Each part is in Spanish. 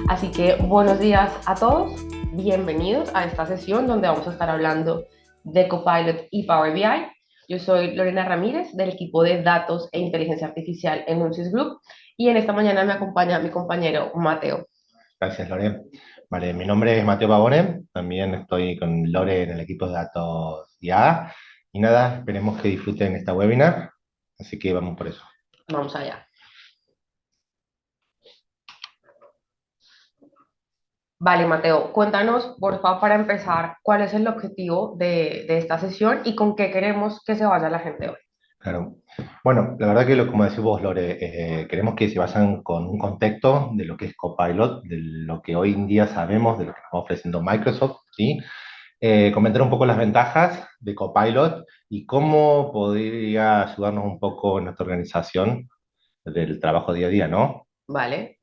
Así que buenos días a todos, bienvenidos a esta sesión donde vamos a estar hablando de Copilot y Power BI. Yo soy Lorena Ramírez del equipo de Datos e Inteligencia Artificial en Unisys Group y en esta mañana me acompaña mi compañero Mateo. Gracias, Lore. Vale, mi nombre es Mateo Pavone, también estoy con Lore en el equipo de datos IA. Y nada, esperemos que disfruten esta webinar, así que vamos por eso. Vamos allá. Vale, Mateo, cuéntanos, por favor, para empezar, cuál es el objetivo de esta sesión y con qué queremos que se vaya la gente hoy. Claro. Bueno, la verdad que como decís vos, Lore, queremos que se vayan con un contexto de lo que es Copilot, de lo que hoy en día sabemos, de lo que nos va ofreciendo Microsoft, ¿sí? Comentar un poco las ventajas de Copilot y cómo podría ayudarnos un poco en nuestra organización del trabajo día a día, ¿no? Vale.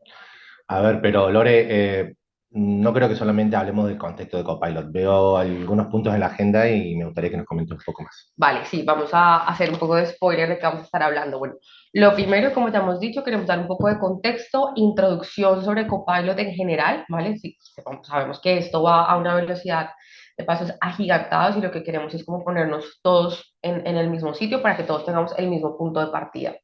A ver, pero Lore, no creo que solamente hablemos del contexto de Copilot. Veo algunos puntos en la agenda y me gustaría que nos comentes un poco más. Vale, sí, vamos a hacer un poco de spoiler de qué vamos a estar hablando. Bueno, lo primero, como ya hemos dicho, queremos dar un poco de contexto, introducción sobre Copilot en general, ¿vale? Sí, sabemos que esto va a una velocidad de pasos agigantados y lo que queremos es como ponernos todos en el mismo sitio para que todos tengamos el mismo punto de partida.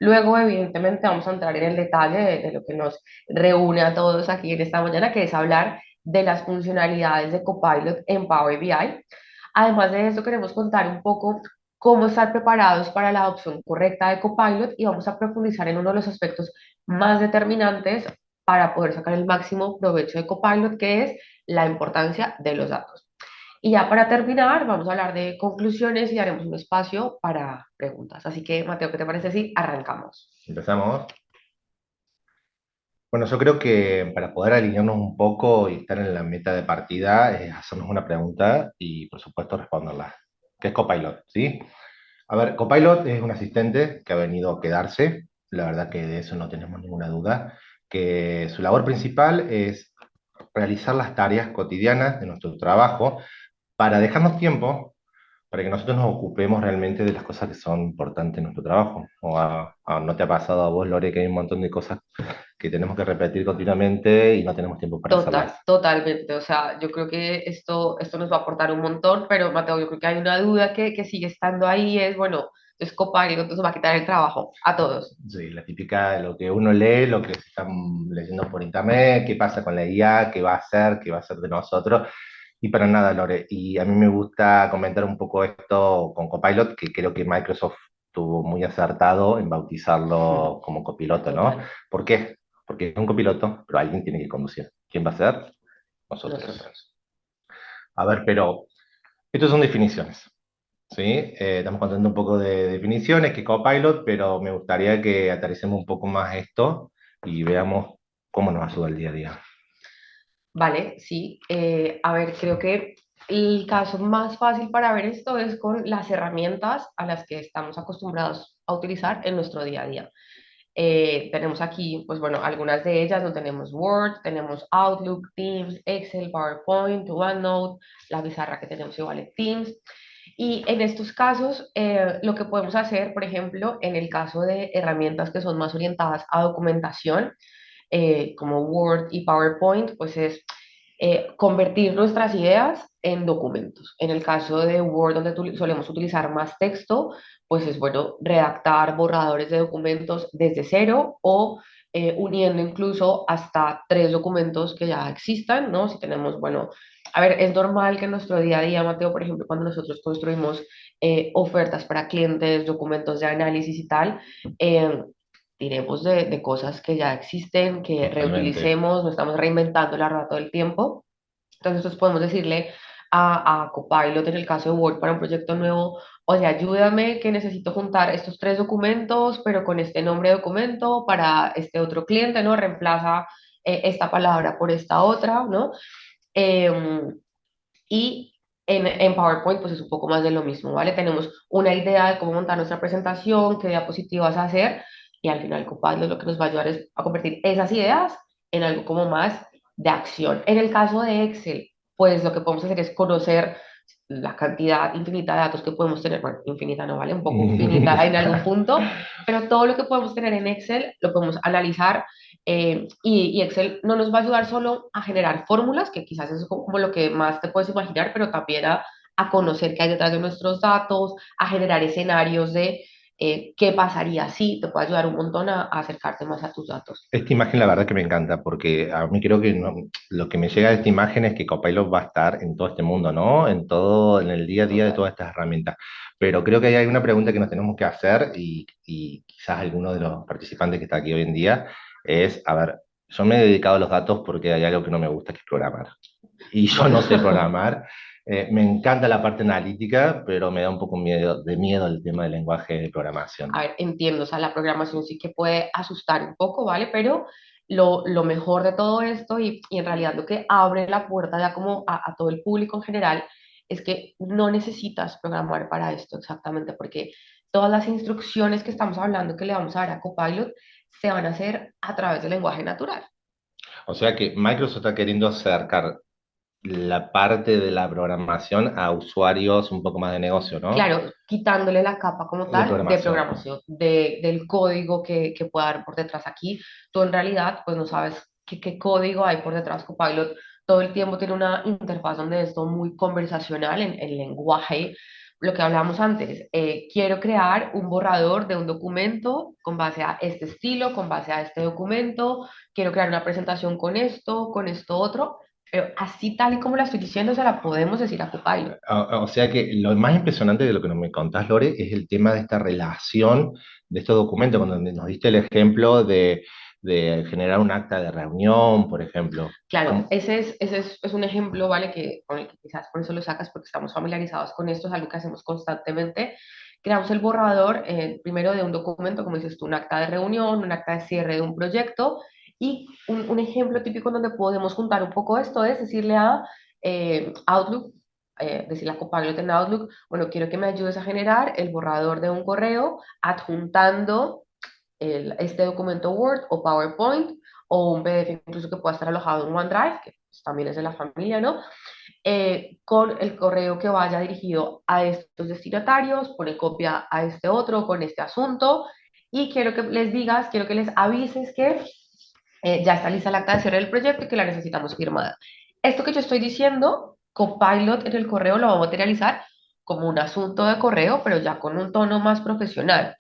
Luego, evidentemente, vamos a entrar en el detalle de lo que nos reúne a todos aquí en esta mañana, que es hablar de las funcionalidades de Copilot en Power BI. Además de eso, queremos contar un poco cómo estar preparados para la adopción correcta de Copilot y vamos a profundizar en uno de los aspectos más determinantes para poder sacar el máximo provecho de Copilot, que es la importancia de los datos. Y ya para terminar, vamos a hablar de conclusiones y haremos un espacio para preguntas. Así que, Mateo, ¿qué te parece si arrancamos? ¿Empezamos? Bueno, yo creo que para poder alinearnos un poco y estar en la meta de partida es hacernos una pregunta y, por supuesto, responderla. ¿Qué es Copilot? ¿Sí? A ver, Copilot es un asistente que ha venido a quedarse. La verdad que de eso no tenemos ninguna duda. Que su labor principal es realizar las tareas cotidianas de nuestro trabajo para dejarnos tiempo para que nosotros nos ocupemos realmente de las cosas que son importantes en nuestro trabajo. ¿No te ha pasado a vos, Lore, que hay un montón de cosas que tenemos que repetir continuamente y no tenemos tiempo para hacerlas? Totalmente. O sea, yo creo que esto nos va a aportar un montón, pero Mateo, yo creo que hay una duda que sigue estando ahí, es, bueno, entonces Copilot nos va a quitar el trabajo a todos. Sí, la típica de lo que uno lee, lo que se están leyendo por internet, qué pasa con la IA, qué va a hacer de nosotros. Y para nada, Lore. Y a mí me gusta comentar un poco esto con Copilot, que creo que Microsoft tuvo muy acertado en bautizarlo como copiloto, ¿no? Total, ¿Por qué? Porque es un copiloto, pero alguien tiene que conducir. ¿Quién va a ser? Nosotros. nosotros. A ver, pero estas son definiciones, ¿sí? Estamos contando un poco de definiciones, que Copilot, pero me gustaría que aterricemos un poco más esto y veamos cómo nos ayuda el día a día. Vale, sí. A ver, creo que el caso más fácil para ver esto es con las herramientas a las que estamos acostumbrados a utilizar en nuestro día a día. Tenemos aquí, pues bueno, algunas de ellas, no tenemos Word, tenemos Outlook, Teams, Excel, PowerPoint, OneNote, la pizarra que tenemos igual en Teams. Y en estos casos, lo que podemos hacer, por ejemplo, en el caso de herramientas que son más orientadas a documentación, como Word y PowerPoint, pues es convertir nuestras ideas en documentos. En el caso de Word, donde solemos utilizar más texto, pues es bueno redactar borradores de documentos desde cero o uniendo incluso hasta tres documentos que ya existan, ¿no? Si tenemos, bueno, a ver, es normal que en nuestro día a día, Mateo, por ejemplo, cuando nosotros construimos ofertas para clientes, documentos de análisis y tal, eh, diremos de cosas que ya existen, que Totalmente. reutilicemos, no estamos reinventando la rueda todo el tiempo. Entonces, nosotros podemos decirle a Copilot, en el caso de Word, para un proyecto nuevo, oye, ayúdame que necesito juntar estos tres documentos, pero con este nombre de documento para este otro cliente, ¿no? Reemplaza esta palabra por esta otra, ¿no? Em, y en PowerPoint, pues es un poco más de lo mismo, ¿vale? Tenemos una idea de cómo montar nuestra presentación, qué diapositivas hacer, y al final Copilot lo que nos va a ayudar es a convertir esas ideas en algo como más de acción. En el caso de Excel, pues lo que podemos hacer es conocer la cantidad infinita de datos que podemos tener, bueno, infinita no vale, un poco finita en algún punto, pero todo lo que podemos tener en Excel lo podemos analizar y Excel no nos va a ayudar solo a generar fórmulas, que quizás es como lo que más te puedes imaginar, pero también a conocer qué hay detrás de nuestros datos, a generar escenarios de qué pasaría si, te puede ayudar un montón a acercarte más a tus datos. Esta imagen la verdad que me encanta porque a mí creo que lo que me llega de esta imagen es que Copilot va a estar en todo este mundo, ¿no? En todo, en el día a día de Total. todas estas herramientas. Pero creo que hay una pregunta que nos tenemos que hacer y quizás alguno de los participantes que está aquí hoy en día es, a ver, yo me he dedicado a los datos porque hay algo que no me gusta, que es programar. Y yo Bueno, no sé programar. Me encanta la parte analítica, pero me da un poco miedo el tema del lenguaje de programación. a ver, entiendo, o sea, la programación sí que puede asustar un poco, ¿vale? Pero lo mejor de todo esto y en realidad lo que abre la puerta ya como a todo el público en general es que no necesitas programar para esto exactamente, porque todas las instrucciones que estamos hablando que le vamos a dar a Copilot se van a hacer a través del lenguaje natural. O sea que Microsoft está queriendo acercar la parte de la programación a usuarios un poco más de negocio, ¿no? Claro, quitándole la capa como De tal de programación. programación, del código que pueda haber por detrás aquí. Tú en realidad, pues no sabes qué código hay por detrás. Copilot todo el tiempo tiene una interfaz donde es todo muy conversacional en lenguaje. Lo que hablábamos antes, quiero crear un borrador de un documento con base a este estilo, con base a este documento, quiero crear una presentación con esto otro, pero así tal y como la estoy diciendo, se la podemos decir a Copilot. O sea que lo más impresionante de lo que me contás, Lore, es el tema de esta relación de estos documentos, cuando nos diste el ejemplo de generar un acta de reunión, por ejemplo. Claro, ese es un ejemplo, ¿vale? Que, con el que quizás por eso lo sacas, porque estamos familiarizados con esto, es algo que hacemos constantemente. Creamos el borrador, primero de un documento, como dices tú, un acta de reunión, un acta de cierre de un proyecto, y un ejemplo típico donde podemos juntar un poco esto es decirle a Outlook, decirle a Copilot en Outlook, bueno, quiero que me ayudes a generar el borrador de un correo adjuntando este documento Word o PowerPoint o un PDF incluso que pueda estar alojado en OneDrive, que pues, también es de la familia, ¿no? Con el correo que vaya dirigido a estos destinatarios, pone copia a este otro con este asunto y quiero que les digas, quiero que les avises que ya está lista la acta de cierre del proyecto y que la necesitamos firmada. Esto que yo estoy diciendo, Copilot en el correo lo va a materializar como un asunto de correo, pero ya con un tono más profesional.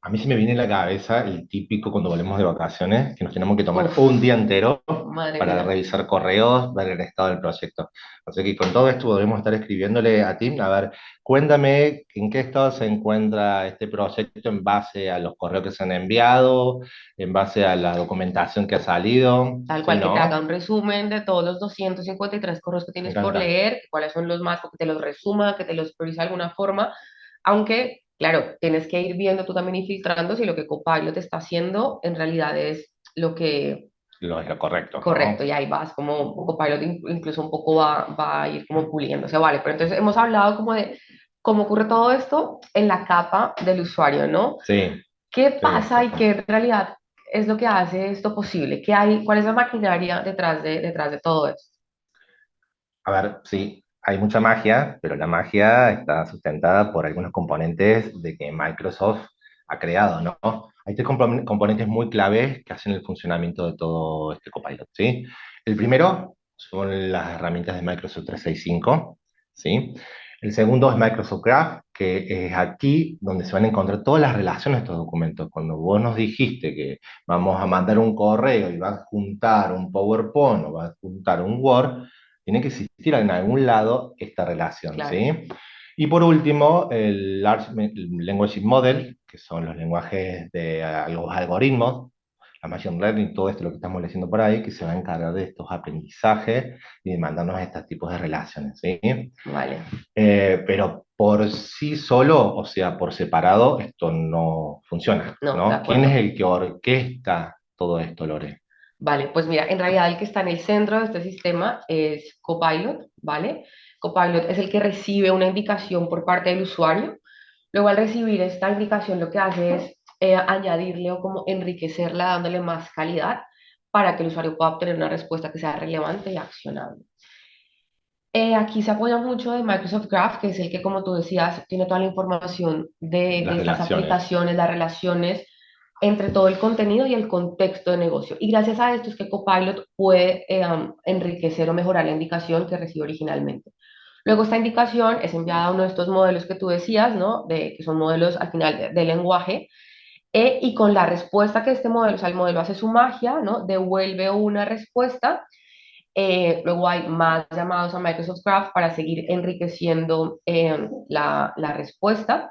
A mí se me viene a la cabeza el típico cuando volvemos de vacaciones, que nos tenemos que tomar Uf, un día entero madre para mía. revisar correos, ver el estado del proyecto. O sea que con todo esto podemos estar escribiéndole a Tim, a ver, cuéntame en qué estado se encuentra este proyecto en base a los correos que se han enviado, en base a la documentación que ha salido, Tal ¿sí, cual que te haga no? un resumen de todos los 253 correos que Me tienes por encanta. leer, cuáles son los más, que te los resuma, que te los priorice de alguna forma, aunque, claro, tienes que ir viendo tú también y filtrando si lo que Copilot te está haciendo en realidad es lo que Es lo correcto, correcto, ¿no? y ahí vas como Copilot incluso un poco va a ir como puliéndose, vale, pero entonces hemos hablado como de cómo ocurre todo esto en la capa del usuario, ¿no? Sí, ¿Qué sí, pasa y qué en realidad es lo que hace esto posible? ¿Qué hay, cuál es la maquinaria detrás de todo esto? a ver, sí, hay mucha magia, pero la magia está sustentada por algunos componentes de que Microsoft ha creado, ¿no? Hay tres componentes muy claves que hacen el funcionamiento de todo este Copilot, ¿sí? El primero son las herramientas de Microsoft 365, ¿sí? El segundo es Microsoft Graph, que es aquí donde se van a encontrar todas las relaciones de estos documentos. Cuando vos nos dijiste que vamos a mandar un correo y va a juntar un PowerPoint o va a juntar un Word, tiene que existir en algún lado esta relación, Claro. ¿sí? Y por último, el Large Language Model, que son los lenguajes de los algoritmos, la Machine Learning, todo esto lo que estamos leyendo por ahí, que se va a encargar de estos aprendizajes y de mandarnos estos tipos de relaciones, ¿sí? Vale, Pero por sí solo, o sea, por separado, esto no funciona, no, de ¿no? ¿Quién es acuerdo. el que orquesta todo esto, Lore? Vale, pues mira, en realidad el que está en el centro de este sistema es Copilot, ¿vale? Copilot es el que recibe una indicación por parte del usuario. Luego al recibir esta indicación lo que hace es añadirle o como enriquecerla dándole más calidad para que el usuario pueda obtener una respuesta que sea relevante y accionable. Aquí se apoya mucho de Microsoft Graph, que es el que, como tú decías, tiene toda la información Las de estas relaciones. aplicaciones, las relaciones entre todo el contenido y el contexto de negocio. Y gracias a esto es que Copilot puede enriquecer o mejorar la indicación que recibe originalmente. Luego esta indicación es enviada a uno de estos modelos que tú decías, ¿no? Que son modelos al final de lenguaje, y con la respuesta que este modelo, o sea, el modelo hace su magia, ¿no? Devuelve una respuesta. Luego hay más llamados a Microsoft Graph para seguir enriqueciendo la respuesta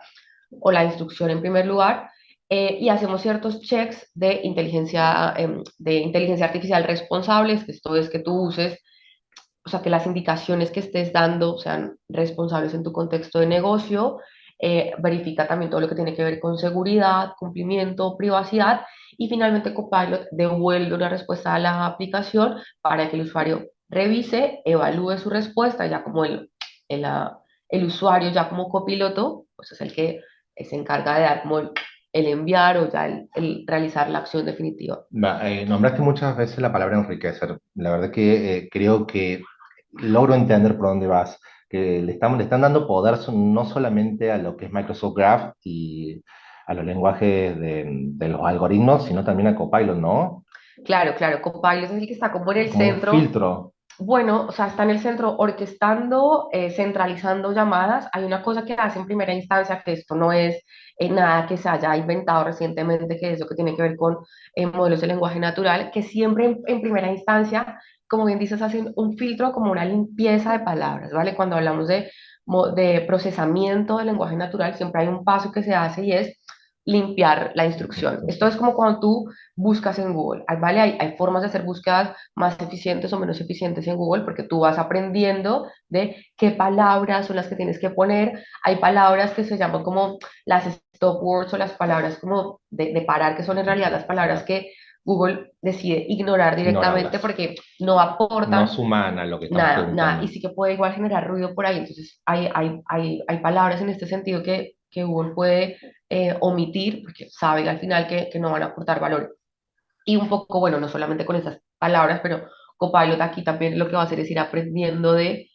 o la instrucción en primer lugar. Y hacemos ciertos checks de inteligencia artificial responsables, que esto es que tú uses, o sea, que las indicaciones que estés dando sean responsables en tu contexto de negocio. Verifica también todo lo que tiene que ver con seguridad, cumplimiento, privacidad. Y finalmente Copilot devuelve una respuesta a la aplicación para que el usuario revise, evalúe su respuesta, ya como el, ah, el usuario, ya como copiloto, pues es el que se encarga de dar como el enviar o ya el realizar la acción definitiva. Nombraste muchas veces la palabra enriquecer. La verdad que creo que logro entender por dónde vas. Que le están dando poder no solamente a lo que es Microsoft Graph y a los lenguajes de los algoritmos, sino también a Copilot, ¿no? Claro, claro, Copilot es el que está como en el Como un centro. filtro. Bueno, o sea, está en el centro orquestando, centralizando llamadas. Hay una cosa que hace en primera instancia, que esto no es nada que se haya inventado recientemente, que es lo que tiene que ver con modelos de lenguaje natural, que siempre en primera instancia, como bien dices, hacen un filtro como una limpieza de palabras, ¿vale? Cuando hablamos de procesamiento del lenguaje natural, siempre hay un paso que se hace y es limpiar la instrucción. Esto es como cuando tú buscas en Google, ¿vale? Hay formas de hacer búsquedas más eficientes o menos eficientes en Google, porque tú vas aprendiendo de qué palabras son las que tienes que poner. Hay palabras que se llaman como las stop words o las palabras como de parar, que son en realidad las palabras Claro, que Google decide ignorar directamente ignorarlas. porque no No aportan es humana lo que estamos nada, nada, y preguntando. sí que puede igual generar ruido por ahí. Entonces, hay palabras en este sentido que Google puede omitir porque sabe al final que no van a aportar valor. Y un poco, bueno, no solamente con esas palabras, pero Copilot aquí también lo que va a hacer es ir aprendiendo De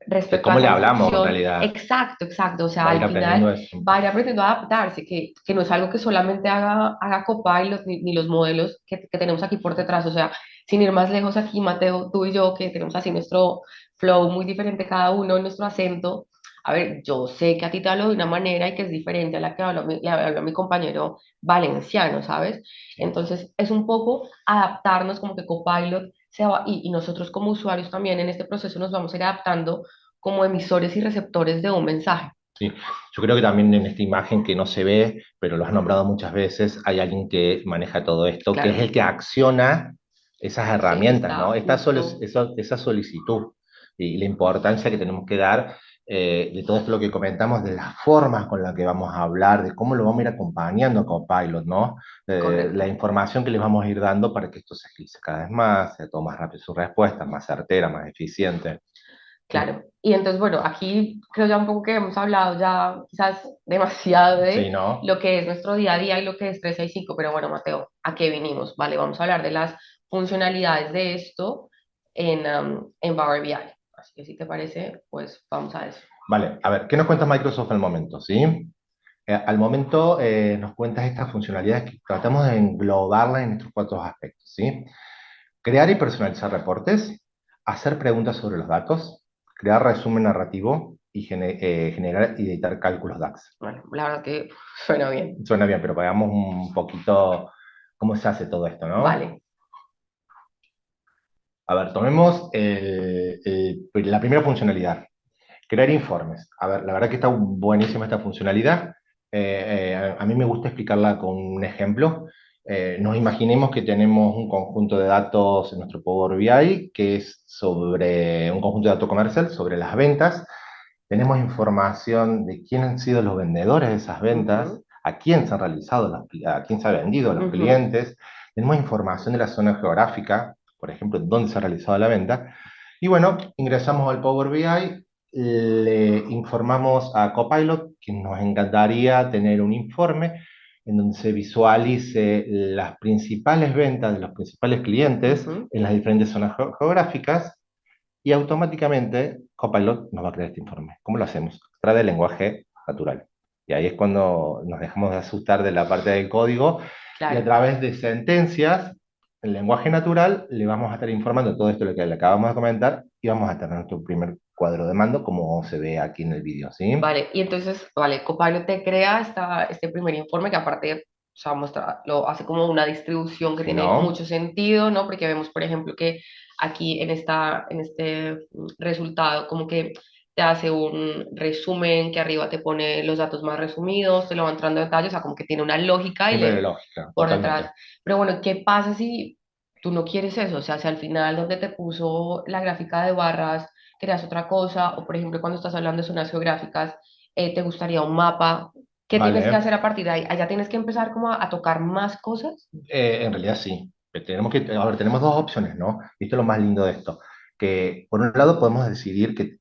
respecto a cómo esa le hablamos en instrucción. realidad. Exacto, exacto. O sea, Va a ir al aprendiendo final eso. va a ir aprendiendo a adaptarse, que no es algo que solamente haga Copilot ni los modelos que tenemos aquí por detrás. O sea, sin ir más lejos aquí, Mateo, tú y yo, que tenemos así nuestro flow muy diferente cada uno, nuestro acento. A ver, yo sé que a ti te hablo de una manera y que es diferente a la que le hablo a mi compañero valenciano, ¿sabes? Sí. Entonces, es un poco adaptarnos como que Copilot se va, y nosotros como usuarios también en este proceso nos vamos a ir adaptando como emisores y receptores de un mensaje. Sí, yo creo que también en esta imagen que no se ve, pero lo has nombrado muchas veces, hay alguien que maneja todo esto, que es Claro, el que acciona esas es el que herramientas, está ¿no? justo, Esa solicitud y la importancia que tenemos que dar de todo esto lo que comentamos, de las formas con las que vamos a hablar, de cómo lo vamos a ir acompañando a Copilot, ¿no? La correcto. información que les vamos a ir dando para que esto se agilice cada vez más, sea todo más rápido sus respuestas, más certera, más eficiente. Claro. Y entonces, bueno, aquí creo ya un poco que hemos hablado ya quizás demasiado Sí, de ¿no? lo que es nuestro día a día y lo que es 365, pero bueno, Mateo, ¿a qué vinimos? Vale, vamos a hablar de las funcionalidades de esto en Power BI. Así que si te parece, pues vamos a eso. Vale, a ver, ¿qué nos cuenta Microsoft al momento? ¿Sí? Al momento nos cuentas estas funcionalidades que tratamos de englobarlas en estos cuatro aspectos, ¿sí? Crear y personalizar reportes, hacer preguntas sobre los datos, crear resumen narrativo y generar y editar cálculos DAX. Bueno, la verdad que suena bien. Suena bien, pero veamos un poquito cómo se hace todo esto, ¿no? Vale. A ver, tomemos la primera funcionalidad. Crear informes. A ver, la verdad que está buenísima esta funcionalidad. A mí me gusta explicarla con un ejemplo. Nos imaginemos que tenemos un conjunto de datos en nuestro Power BI que es sobre un conjunto de datos comercial, sobre las ventas. Tenemos información de quién han sido los vendedores de esas ventas, Ujú, a quién se han realizado, a quién se ha vendido a los ujú. clientes. Tenemos información de la zona geográfica, por ejemplo, dónde se ha realizado la venta. Y bueno, ingresamos al Power BI, le informamos a Copilot que nos encantaría tener un informe en donde se visualice las principales ventas de los principales clientes Ujú. en las diferentes zonas geográficas y automáticamente Copilot nos va a crear este informe. ¿Cómo lo hacemos? A través del lenguaje natural. Y ahí es cuando nos dejamos de asustar de la parte del código y a Claro. través de sentencias, el lenguaje natural, le vamos a estar informando todo esto lo que le acabamos de comentar y vamos a tener nuestro primer cuadro de mando como se ve aquí en el vídeo, ¿sí? Vale, y entonces, vale, Copilot te crea este primer informe que aparte, o sea, lo hace como una distribución que Si tiene no, mucho sentido, ¿no? Porque vemos, por ejemplo, que aquí en este resultado, como que te hace un resumen, que arriba te pone los datos más resumidos, te lo va entrando en detalle, o sea, como que tiene una lógica y siempre le de lógica, por detrás. totalmente. Pero bueno, ¿qué pasa si tú no quieres eso? O sea, si al final donde te puso la gráfica de barras creas otra cosa, o por ejemplo cuando estás hablando de zonas geográficas, te gustaría un mapa, ¿qué tienes que Vale. hacer a partir de ahí? Allá tienes que empezar como a tocar más cosas. En realidad sí. A ver, tenemos dos opciones, ¿no? Y esto es lo más lindo de esto. Que por un lado podemos decidir que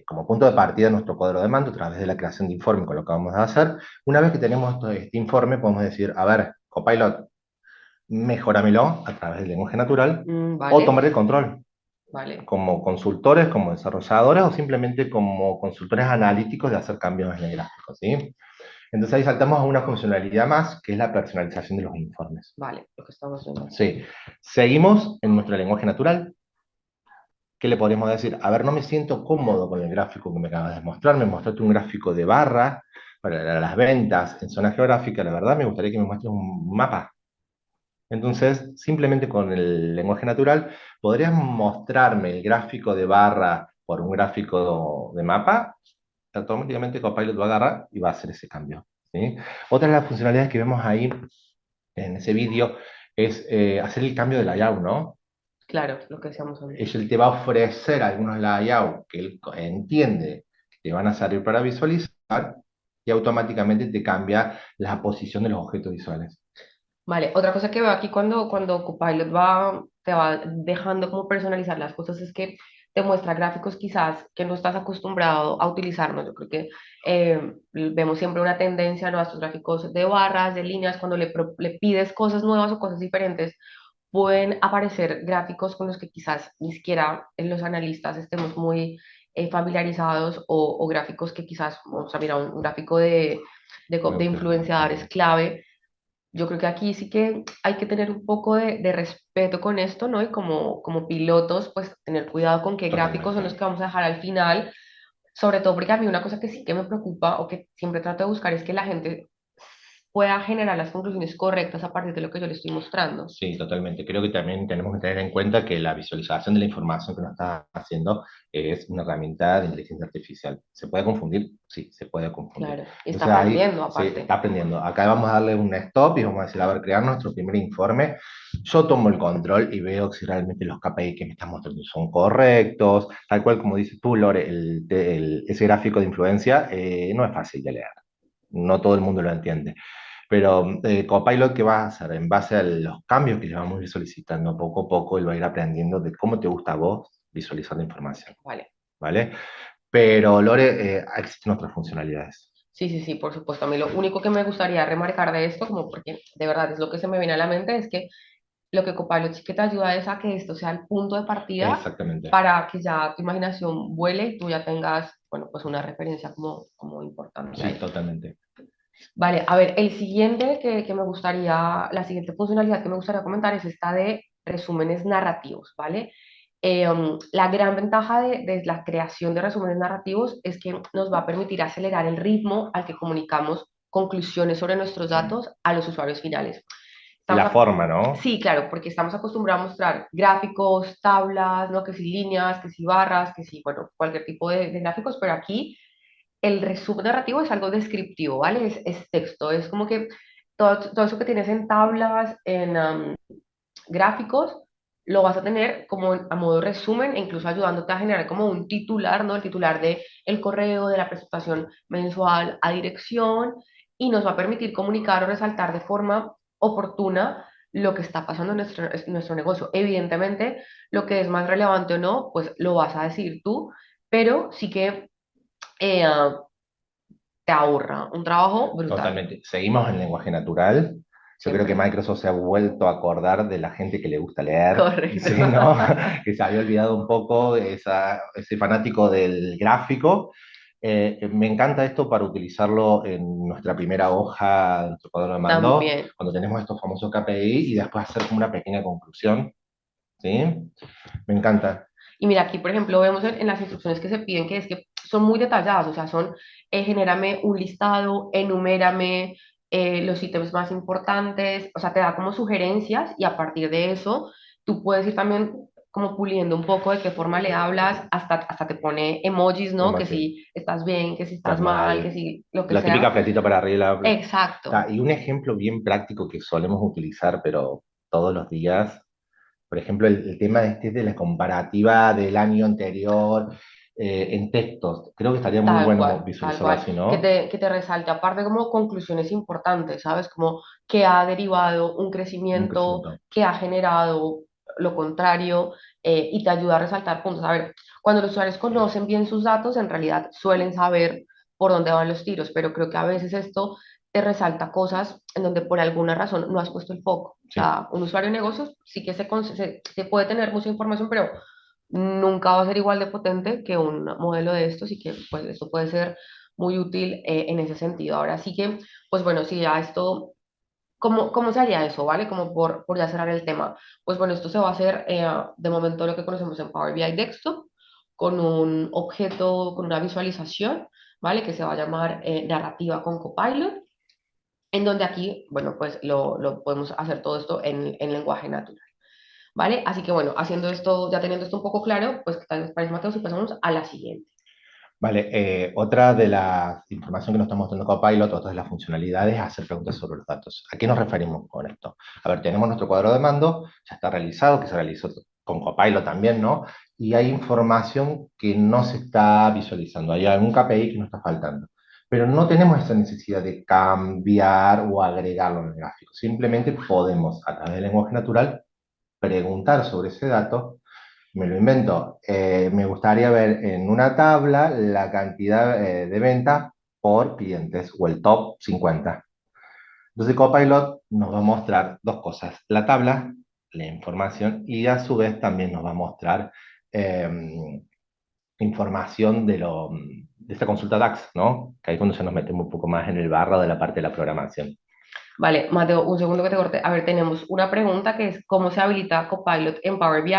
como punto de partida nuestro cuadro de mando, a través de la creación de informe con lo que vamos a hacer, una vez que tenemos este informe, podemos decir, a ver, Copilot, mejóramelo a través del lenguaje natural, o Vale, tomar el control vale, como consultores, como desarrolladores, o simplemente como consultores analíticos de hacer cambios en el gráfico, ¿sí? Entonces ahí saltamos a una funcionalidad más, que es la personalización de los informes. vale, lo que estamos viendo. Sí, seguimos en nuestro lenguaje natural. ¿Qué le podríamos decir? A ver, no me siento cómodo con el gráfico que me acabas de mostrar. Me mostraste un gráfico de barra para las ventas en zona geográfica. La verdad, me gustaría que me muestres un mapa. Entonces, simplemente con el lenguaje natural, ¿podrías mostrarme el gráfico de barra por un gráfico de mapa? Automáticamente Copilot va a agarrar y va a hacer ese cambio, ¿sí? Otra de las funcionalidades que vemos ahí en ese vídeo es hacer el cambio de layout, ¿no? Claro, lo que decíamos antes. Él te va a ofrecer algunos layouts que él entiende que te van a servir para visualizar y automáticamente te cambia la posición de los objetos visuales. Vale, otra cosa que veo aquí cuando Copilot te va dejando como personalizar las cosas es que te muestra gráficos quizás que no estás acostumbrado a utilizar, ¿no? Yo creo que vemos siempre una tendencia, ¿no? A estos gráficos de barras, de líneas, cuando le pides cosas nuevas o cosas diferentes, pueden aparecer gráficos con los que quizás ni siquiera los analistas estemos muy familiarizados o gráficos que quizás, o sea, mira, un gráfico de influenciadores clave. Yo creo que aquí sí que hay que tener un poco de respeto con esto, ¿no? Y como pilotos, pues tener cuidado con qué gráficos son los Totalmente. que vamos a dejar al final, sobre todo porque a mí una cosa que sí que me preocupa o que siempre trato de buscar es que la gente pueda generar las conclusiones correctas a partir de lo que yo le estoy mostrando. Sí, totalmente. Creo que también tenemos que tener en cuenta que la visualización de la información que nos está haciendo es una herramienta de inteligencia artificial. ¿Se puede confundir? Sí, se puede confundir. Claro, y está Entonces ahí aprendiendo se aparte. está aprendiendo. Acá vamos a darle un stop y vamos a decir, a ver, crear nuestro primer informe. Yo tomo el control y veo si realmente los KPI que me están mostrando son correctos. Tal cual como dices tú, Lore, ese gráfico de influencia no es fácil de leer. No todo el mundo lo entiende. Pero Copilot, ¿qué vas a hacer? En base a los cambios que le vamos a ir solicitando poco a poco, él va a ir aprendiendo de cómo te gusta a vos visualizar la información, Vale. ¿vale? Pero Lore, existen otras funcionalidades. Sí, sí, sí, por supuesto. A mí lo único que me gustaría remarcar de esto, como porque de verdad es lo que se me viene a la mente, es que lo que Copilot sí que te ayuda es a que esto sea el punto de partida Exactamente. para que ya tu imaginación vuele y tú ya tengas, bueno, pues una referencia como importante Sí, ahí. totalmente. Vale, a ver, el siguiente que me gustaría, la siguiente funcionalidad que me gustaría comentar es esta de resúmenes narrativos, ¿vale? La gran ventaja de la creación de resúmenes narrativos es que nos va a permitir acelerar el ritmo al que comunicamos conclusiones sobre nuestros datos a los usuarios finales. Y Estamos la a- forma, ¿no? Sí, claro, porque estamos acostumbrados a mostrar gráficos, tablas, ¿no? Que si líneas, que si barras, que si, bueno, cualquier tipo de gráficos, pero aquí el resumen narrativo es algo descriptivo, ¿vale? Es texto, es como que todo eso que tienes en tablas, en gráficos, lo vas a tener como a modo resumen e incluso ayudándote a generar como un titular, ¿no? El titular de el correo, de la presentación mensual a dirección y nos va a permitir comunicar o resaltar de forma oportuna lo que está pasando en nuestro negocio. Evidentemente, lo que es más relevante o no, pues lo vas a decir tú, pero sí que eh, te ahorra un trabajo brutal. Totalmente. Seguimos en lenguaje natural. Yo creo que siempre. Microsoft se ha vuelto a acordar de la gente que le gusta leer, Correcto. ¿sí, no? Que se había olvidado un poco ese fanático del gráfico. Me encanta esto para utilizarlo en nuestra primera hoja, de nuestro cuadro de mando, También. cuando tenemos estos famosos KPI y después hacer como una pequeña conclusión, ¿sí? Me encanta. Y mira, aquí, por ejemplo, vemos en las instrucciones que se piden que es que son muy detalladas, o sea, son, genérame un listado, enumérame los ítems más importantes, o sea, te da como sugerencias y a partir de eso tú puedes ir también como puliendo un poco de qué forma le hablas, hasta te pone emojis, ¿no? Que Emoji, si estás bien, que si estás mal, que normal. si lo que La típica sea. fletita para arriba. Exacto, Y un ejemplo bien práctico que solemos utilizar, pero todos los días, por ejemplo, el tema de la comparativa del año anterior en textos. Creo que estaría muy bueno tal visualizarlo cual. así, ¿no? Que te resalte, aparte como conclusiones importantes, ¿sabes? Como que ha derivado un Un crecimiento, crecimiento. que ha generado lo contrario, y te ayuda a resaltar puntos. A ver, cuando los usuarios conocen bien sus datos, en realidad suelen saber por dónde van los tiros, pero creo que a veces esto te resalta cosas en donde por alguna razón no has puesto el foco. O Sí, sea, un usuario de negocios sí que se puede tener mucha información, pero nunca va a ser igual de potente que un modelo de estos y que pues esto puede ser muy útil en ese sentido. Ahora sí que, pues bueno, si ya esto, ¿cómo se haría eso, vale? Como por ya cerrar el tema. Pues bueno, esto se va a hacer de momento lo que conocemos en Power BI Desktop, con un objeto, con una visualización, ¿vale? Que se va a llamar narrativa con Copilot, en donde aquí, bueno, pues lo podemos hacer todo esto en lenguaje natural. ¿Vale? Así que bueno, haciendo esto, ya teniendo esto un poco claro, pues ¿qué tal les parece, Mateo, si pasamos a la siguiente? vale. Otra de las información que nos está mostrando Copilot, otra de las funcionalidades es hacer preguntas sobre los datos. ¿A qué nos referimos con esto? A ver, tenemos nuestro cuadro de mando, ya está realizado, que se realizó con Copilot también, ¿no? Y hay información que no se está visualizando, hay algún KPI que nos está faltando. Pero no tenemos esa necesidad de cambiar o agregarlo en el gráfico. Simplemente podemos, a través del lenguaje natural, preguntar sobre ese dato. Me lo invento. Me gustaría ver en una tabla la cantidad de ventas por clientes o el top 50. Entonces Copilot nos va a mostrar dos cosas. La tabla, la información, y a su vez también nos va a mostrar eh, información de esta consulta DAX, ¿no? Que ahí es cuando ya nos metemos un poco más en el barro de la parte de la programación. Vale, Mateo, un segundo que te corte. A ver, tenemos una pregunta que es ¿cómo se habilita Copilot en Power BI?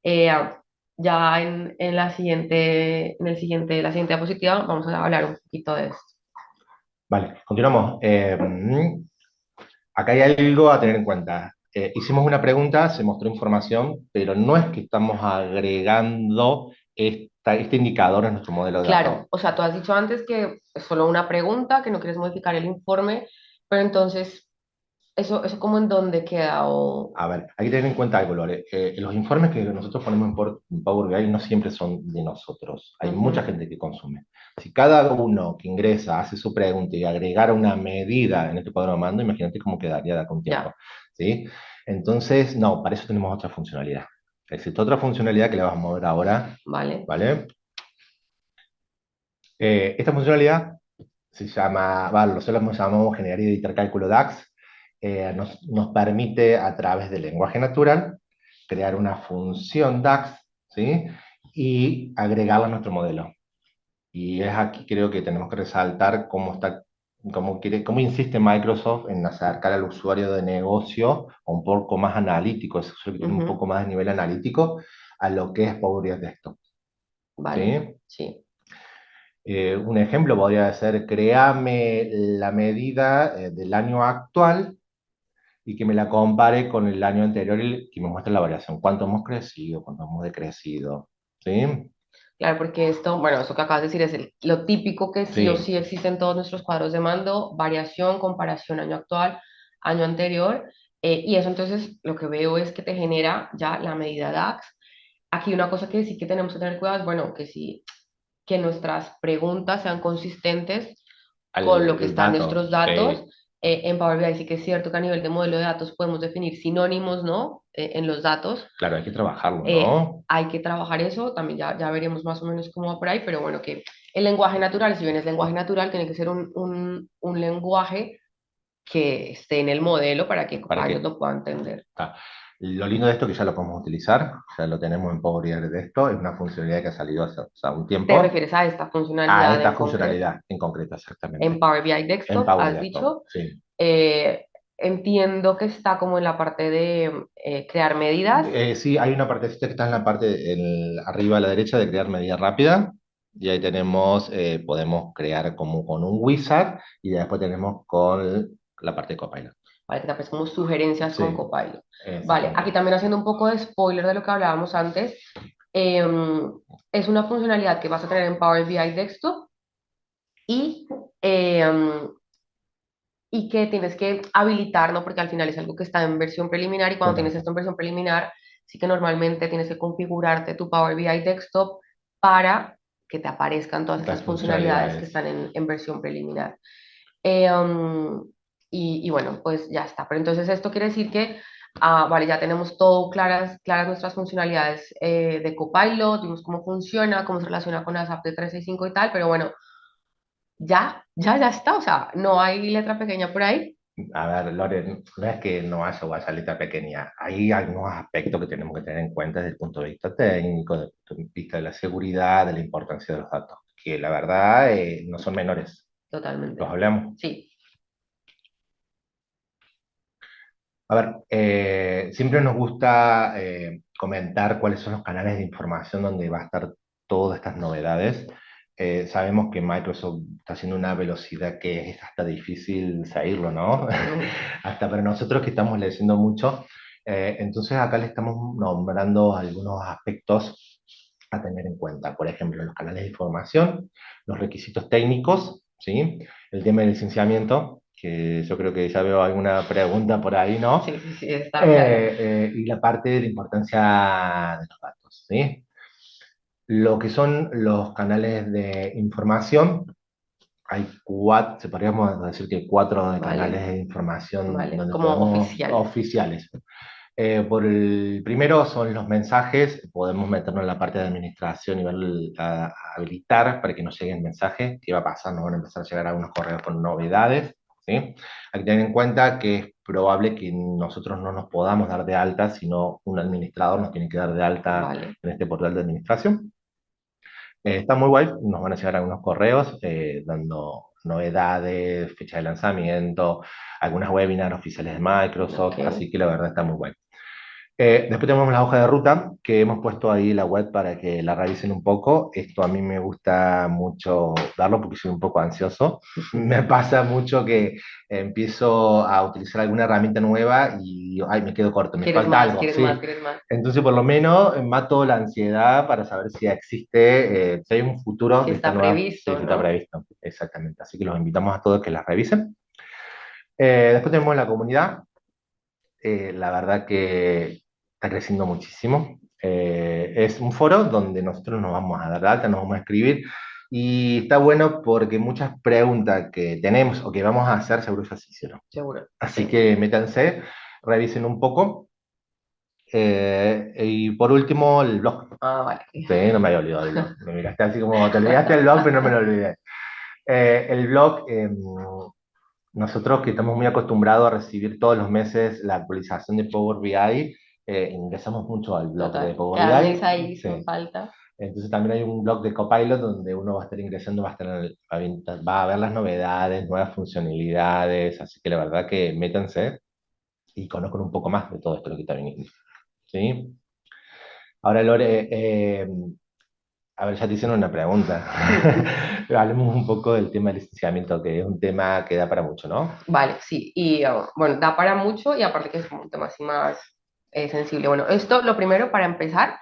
Eh, ya en la siguiente, la siguiente diapositiva vamos a hablar un poquito de esto. Vale, continuamos. Acá hay algo a tener en cuenta. Hicimos una pregunta, se mostró información, pero no es que estamos agregando este indicador en nuestro modelo de datos. Claro, o sea, tú has dicho antes que es solo una pregunta, que no quieres modificar el informe, pero entonces, ¿eso como en dónde queda? O... A ver, hay que tener en cuenta algo, Lore. Los informes que nosotros ponemos en Power BI no siempre son de nosotros. Hay mucha Ujú, gente que consume. Si cada uno que ingresa hace su pregunta y agregara una medida en este cuadro de mando, imagínate cómo quedaría de acá a un tiempo. ya, ¿Sí? Entonces, no, para eso tenemos otra funcionalidad. Existe otra funcionalidad que la vamos a ver ahora, vale. ¿vale? Esta funcionalidad se llama, bueno, nosotros llamamos generar y editar cálculo DAX. Nos permite a través del lenguaje natural crear una función DAX, ¿sí? Y agregarla a nuestro modelo. Y es aquí creo que tenemos que resaltar cómo insiste Microsoft en acercar al usuario de negocio a un poco más analítico, ese usuario que tiene un Ujú, poco más de nivel analítico, a lo que es Power BI Desktop, vale, ¿sí? sí. Un ejemplo podría ser, créame la medida del año actual y que me la compare con el año anterior y que me muestre la variación. ¿Cuánto hemos crecido? ¿Cuánto hemos decrecido? ¿Sí? Claro, porque esto, bueno, eso que acabas de decir es lo típico que sí o Sí, sí existe en todos nuestros cuadros de mando, variación, comparación año actual, año anterior, y eso entonces lo que veo es que te genera ya la medida DAX. Aquí una cosa que sí que tenemos que tener cuidado es, bueno, que sí, que nuestras preguntas sean consistentes con lo que el están dato, nuestros datos. sí. En Power BI sí que es cierto que a nivel de modelo de datos podemos definir sinónimos, ¿no? En los datos. Claro, hay que trabajarlo, ¿no? Hay que trabajar eso, también ya veremos más o menos cómo va por ahí, pero bueno, que el lenguaje natural, si bien es lenguaje natural, tiene que ser un lenguaje que esté en el modelo para que para ellos que lo puedan entender. ah, lo lindo de esto es que ya lo podemos utilizar, ya lo tenemos en Power BI de esto, es una funcionalidad que ha salido hace un ¿Te tiempo refieres a esta a funcionalidad esta en concreto? funcionalidad en concreto En exactamente, Power BI en Desktop, Power has Desktop, dicho. sí. Eh, entiendo que está como en la parte de crear medidas. Sí, hay una partecita que está en la parte arriba a la derecha de crear medida rápida. Y ahí tenemos, podemos crear como con un wizard y después tenemos con la parte de Copilot. Vale, que te aparecen como sugerencias con Sí, Copilot. Vale, aquí exactamente. también haciendo un poco de spoiler de lo que hablábamos antes, es una funcionalidad que vas a tener en Power BI Desktop y, em, y que tienes que habilitar, ¿no? Porque al final es algo que está en versión preliminar y cuando tienes Correcto. esto en versión preliminar, sí que normalmente tienes que configurarte tu Power BI Desktop para que te aparezcan todas Las estas funcionalidades que funcionalidades. están en versión preliminar. Eh, um, y bueno, pues ya está. Pero entonces esto quiere decir que, vale, ya tenemos todo claras nuestras funcionalidades de Copilot, vimos cómo funciona, cómo se relaciona con las apps de 365 y tal, pero bueno, ya está. O sea, no hay letra pequeña por ahí. A ver, Loren, no es que no haya o haya letra pequeña, hay algunos aspectos que tenemos que tener en cuenta desde el punto de vista técnico, desde el punto de vista de la seguridad, de la importancia de los datos, que la verdad no son menores. ¿Los Totalmente. hablamos? Sí, A ver, siempre nos gusta comentar cuáles son los canales de información donde va a estar todas estas novedades. Sabemos que Microsoft está haciendo una velocidad que es hasta difícil seguirlo, ¿no? totalmente. Hasta para nosotros que estamos leyendo mucho. Entonces acá le estamos nombrando algunos aspectos a tener en cuenta. Por ejemplo, los canales de información, los requisitos técnicos, ¿sí? El tema del licenciamiento, que yo creo que ya veo alguna pregunta por ahí, ¿no? Sí, sí, sí, está claro. Y la parte de la importancia de los datos, ¿sí? Lo que son los canales de información, hay cuatro, se podríamos decir que cuatro de canales Vale, de información vale, donde como podemos, oficiales. oficiales. Por el primero son los mensajes, podemos meternos en la parte de administración y ver, habilitar para que nos lleguen mensajes, qué va a pasar, nos van a empezar a llegar algunos correos con novedades, ¿sí? Hay que tener en cuenta que es probable que nosotros no nos podamos dar de alta, sino un administrador nos tiene que dar de alta Vale, en este portal de administración. Está muy guay, nos van a llegar algunos correos dando novedades, fecha de lanzamiento, algunas webinars oficiales de ok. Microsoft, así que la verdad está muy guay. Después tenemos la hoja de ruta, que hemos puesto ahí la web para que la revisen un poco. Esto a mí me gusta mucho darlo porque soy un poco ansioso. Me pasa mucho que empiezo a utilizar alguna herramienta nueva y ay, me quedo corto, me ¿Quieres falta más? algo, ¿Quieres más? sí. ¿Quieres más? Entonces, por lo menos, mato la ansiedad para saber si existe, si hay un futuro Si de esta está nueva, sí, previsto, si está ¿no? previsto. Exactamente. Así que los invitamos a todos que las revisen. Después tenemos la comunidad, la verdad que está creciendo muchísimo. Es un foro donde nosotros nos vamos a dar de alta, nos vamos a escribir y está bueno porque muchas preguntas que tenemos o que vamos a hacer seguro ya se hicieron. Seguro, Así sí. que métanse, revisen un poco. Y por último, el blog. Ah, vale. Sí, no me había olvidado del blog. Me miraste así como, te olvidaste del blog, pero no me lo olvidé. El blog, nosotros que estamos muy acostumbrados a recibir todos los meses la actualización de Power BI, ingresamos mucho al blog de Total. Power Cada mes BI. ahí sin Sí. falta. Entonces también hay un blog de Copilot donde uno va a estar ingresando, va a ver las novedades, nuevas funcionalidades, así que la verdad que métanse y conozcan un poco más de todo esto lo que está viniendo. ¿Sí? Ahora, Lore, a ver, ya te hicieron una pregunta. Hablemos un poco del tema del licenciamiento, que es un tema que da para mucho, ¿no? Vale, sí. Y bueno, da para mucho y aparte que es como un tema así más sensible. Bueno, esto lo primero para empezar.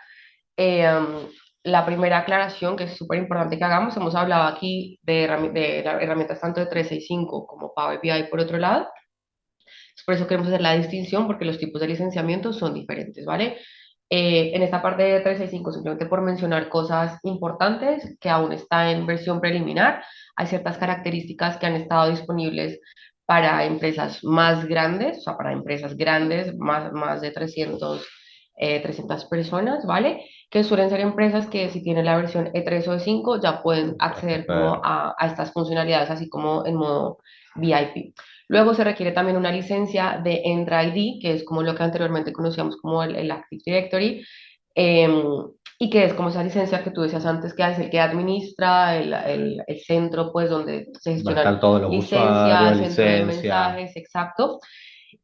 La primera aclaración que es súper importante que hagamos, hemos hablado aquí de herramientas tanto de 365 como Power BI por otro lado, es por eso queremos hacer la distinción porque los tipos de licenciamiento son diferentes, ¿vale? En esta parte de 365, simplemente por mencionar cosas importantes que aún está en versión preliminar, hay ciertas características que han estado disponibles para empresas más grandes, o sea, para empresas grandes, más de 300 personas, ¿vale? Que suelen ser empresas que si tienen la versión E3 o E5 ya pueden acceder como Claro. a estas funcionalidades, así como en modo VIP. Luego se requiere también una licencia de Entra ID, que es como lo que anteriormente conocíamos como el Active Directory, em, y que es como esa licencia que tú decías antes, que es el que administra el centro, pues donde se Va a gestionan estar todos los usuarios, licencias, centro de licencia, mensajes, exacto.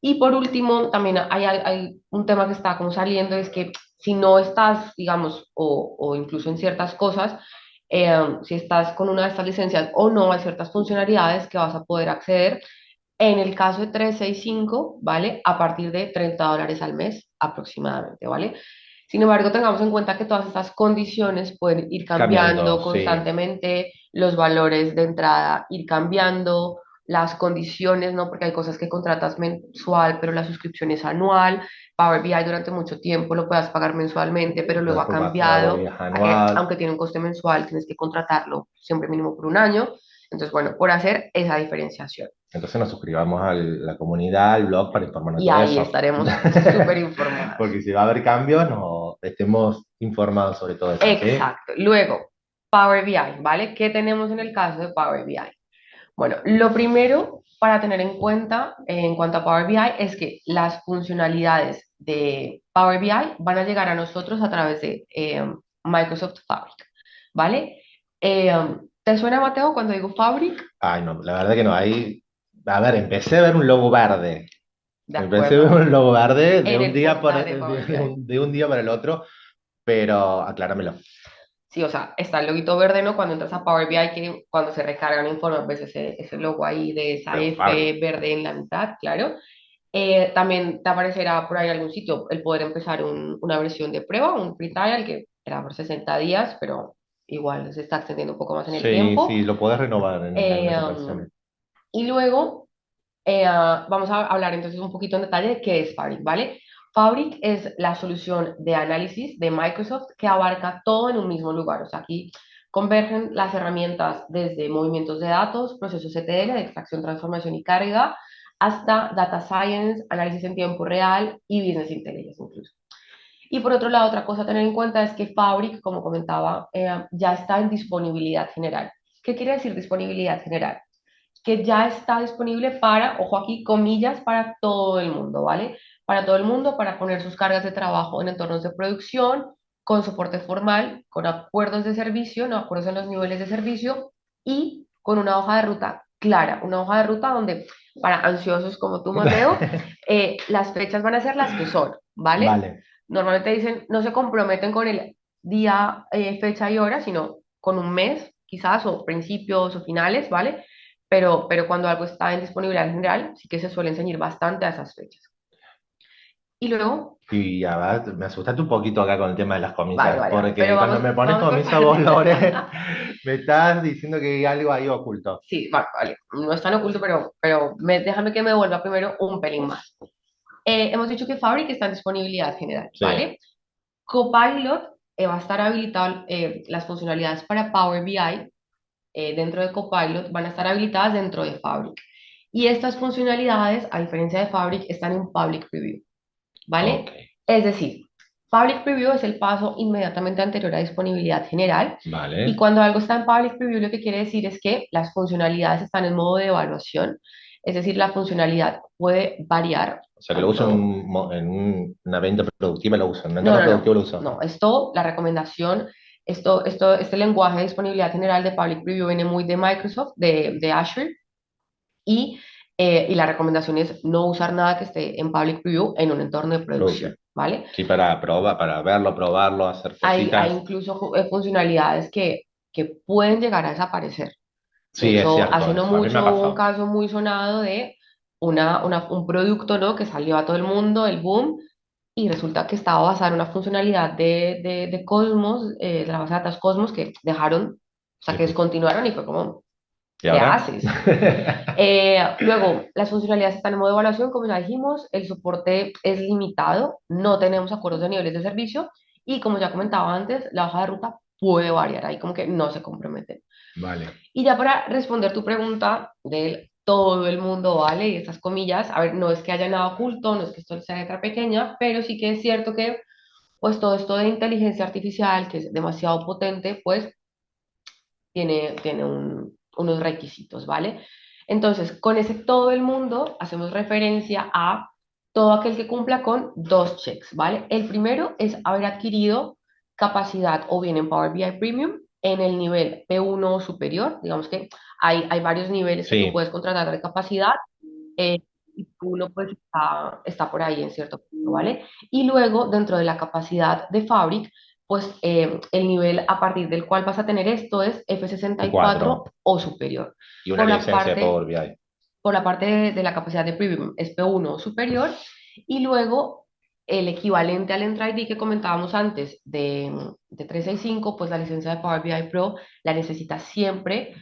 Y por último, también hay un tema que está como saliendo, es que si no estás, digamos, o incluso en ciertas cosas, si estás con una de estas licencias o no, hay ciertas funcionalidades que vas a poder acceder en el caso de 365, ¿vale? A partir de $30 al mes aproximadamente, ¿vale? Sin embargo, tengamos en cuenta que todas estas condiciones pueden ir cambiando, cambiando sí. constantemente, los valores de entrada ir cambiando, las condiciones, ¿no? Porque hay cosas que contratas mensual, pero la suscripción es anual. Power BI durante mucho tiempo lo puedas pagar mensualmente, pero luego ha Después luego cambiado viaja a que, anual. aunque tiene un coste mensual, tienes que contratarlo siempre mínimo por un año. Entonces, bueno, por hacer esa diferenciación. Entonces nos suscribamos a la comunidad, al blog para informarnos de Y todo ahí eso. estaremos súper informadas. Porque si va a haber cambios, no estemos informados sobre todo eso, ¿sí? Exacto. Luego, Power BI, ¿vale? ¿Qué tenemos en el caso de Power BI? Bueno, lo primero para tener en cuenta en cuanto a Power BI es que las funcionalidades de Power BI van a llegar a nosotros a través de Microsoft Fabric, ¿vale? ¿Te suena, Mateo, cuando digo Fabric? Ay, no, la verdad que no. Ahí, a ver, empecé a ver un logo verde. De Empecé a ver acuerdo. un logo verde de En un el día portal de Power BI. de un día para el otro, pero acláramelo. Sí, o sea, está el loguito verde, ¿no? Cuando entras a Power BI, que cuando se recarga un informe, ves ese logo ahí de esa Veo Fabric. F verde en la mitad, claro. También te aparecerá por ahí algún sitio el poder empezar una versión de prueba, un free trial, que era por 60 días, pero igual se está extendiendo un poco más en el Sí, tiempo. sí, lo podés renovar en Eh, algunas um, ocasiones. y luego vamos a hablar entonces un poquito en detalle de qué es Fabric, ¿vale? Fabric es la solución de análisis de Microsoft que abarca todo en un mismo lugar. O sea, aquí convergen las herramientas desde movimientos de datos, procesos ETL, de extracción, transformación y carga, hasta data science, análisis en tiempo real y business intelligence incluso. Y por otro lado, otra cosa a tener en cuenta es que Fabric, como comentaba, ya está en disponibilidad general. ¿Qué quiere decir disponibilidad general? Que ya está disponible para, ojo aquí, comillas, para todo el mundo, ¿vale? Para todo el mundo, para poner sus cargas de trabajo en entornos de producción, con soporte formal, con acuerdos de servicio, no acuerdos en los niveles de servicio y con una hoja de ruta clara, una hoja de ruta donde, para ansiosos como tú, Mateo, las fechas van a ser las que son, ¿vale? Vale. Normalmente dicen, no se comprometen con el día, fecha y hora, sino con un mes, quizás, o principios o finales, ¿vale? Pero cuando algo está en disponibilidad general, sí que se suelen ceñir bastante a esas fechas. Y luego, Y ya va, me asustaste un poquito acá con el tema de las vale, comisas, vale, vale, pero porque cuando me pones vamos por comisa vos, partes. Lore, me estás diciendo que hay algo ahí oculto. Sí, vale, vale, no es tan oculto, pero déjame que me vuelva primero un pelín más. Hemos dicho que Fabric está en disponibilidad general, Sí, ¿vale? Copilot va a estar habilitado, las funcionalidades para Power BI dentro de Copilot van a estar habilitadas dentro de Fabric. Y estas funcionalidades, a diferencia de Fabric, están en Public Preview. ok, ¿Vale? Es decir, Public Preview es el paso inmediatamente anterior a disponibilidad general y vale. cuando algo está en Public Preview lo que quiere decir es que las funcionalidades están en modo de evaluación, es decir, la funcionalidad puede variar O sea que lo uso en, tanto... una venta productiva, lo uso, en un No, entorno no, no, productivo lo uso. no, la recomendación, este lenguaje de disponibilidad general de Public Preview viene muy de Microsoft, de Azure, y, y la recomendación es no usar nada que esté en Public Preview en un entorno de producción, Productivo. ¿vale? Sí, para probar, para verlo, probarlo, hacer Hay cositas. incluso funcionalidades que pueden llegar a desaparecer. De Sí, es hecho, cierto hace no eso. A mí me ha mucho hubo un pasado. caso muy sonado de un producto, ¿no? Que salió a todo el mundo, el boom, y resulta que estaba basada en una funcionalidad de Cosmos, de la base de datos Cosmos, que dejaron, o sea, Sí, que sí. descontinuaron y fue como, ¿Y ¿qué ahora? haces? Luego, las funcionalidades están en modo de evaluación, como ya dijimos, el soporte es limitado, no tenemos acuerdos de niveles de servicio y como ya comentaba antes, la hoja de ruta puede variar, ahí como que no se comprometen. Vale. Y ya para responder tu pregunta de todo el mundo, ¿vale? Y estas comillas, a ver, no es que haya nada oculto, no es que esto sea letra pequeña, pero sí que es cierto que pues todo esto de inteligencia artificial, que es demasiado potente, pues tiene unos requisitos, ¿vale? Entonces, con ese todo el mundo hacemos referencia a todo aquel que cumpla con dos checks, ¿vale? El primero es haber adquirido capacidad o bien en Power BI Premium en el nivel P1 o superior. Digamos que hay varios niveles que tú Sí, puedes contratar de capacidad. Y uno pues está por ahí en cierto punto, ¿vale? Y luego, dentro de la capacidad de Fabric, pues el nivel a partir del cual vas a tener esto es F64 P4 o superior. y una Por la licencia de parte Power BI. por la parte de la capacidad de Premium es P1 o superior, y luego el equivalente al Entra ID que comentábamos antes de 365, pues la licencia de Power BI Pro la necesitas siempre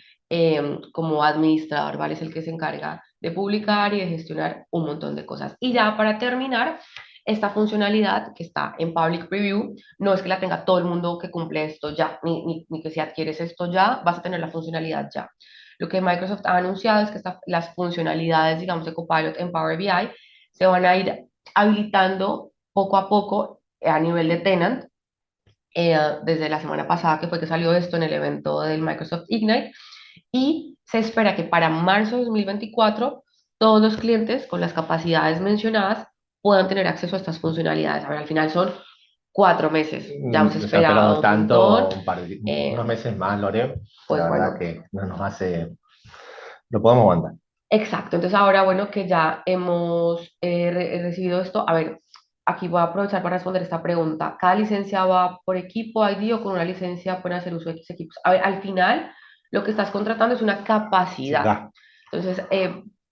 como administrador, ¿vale? Es el que se encarga de publicar y de gestionar un montón de cosas. Y ya para terminar, esta funcionalidad que está en Public Preview, no es que la tenga todo el mundo que cumple esto ya, ni que si adquieres esto ya, vas a tener la funcionalidad ya. Lo que Microsoft ha anunciado es que las funcionalidades, digamos, de Copilot en Power BI se van a ir habilitando poco a poco a nivel de tenant. Desde la semana pasada que fue que salió esto en el evento del Microsoft Ignite, y se espera que para marzo de 2024 todos los clientes con las capacidades mencionadas puedan tener acceso a estas funcionalidades. A ver, al final son 4 meses, ya hemos Se ha esperado esperado un montón. tanto, eh, unos meses más, Lore. pues La verdad bueno, que no nos hace, lo podemos aguantar. exacto, entonces ahora, bueno, que ya hemos recibido esto, a ver, aquí voy a aprovechar para responder esta pregunta. ¿Cada licencia va por equipo ID o con una licencia pueden hacer uso de X equipos? A ver, al final lo que estás contratando es una capacidad. Ya, Entonces,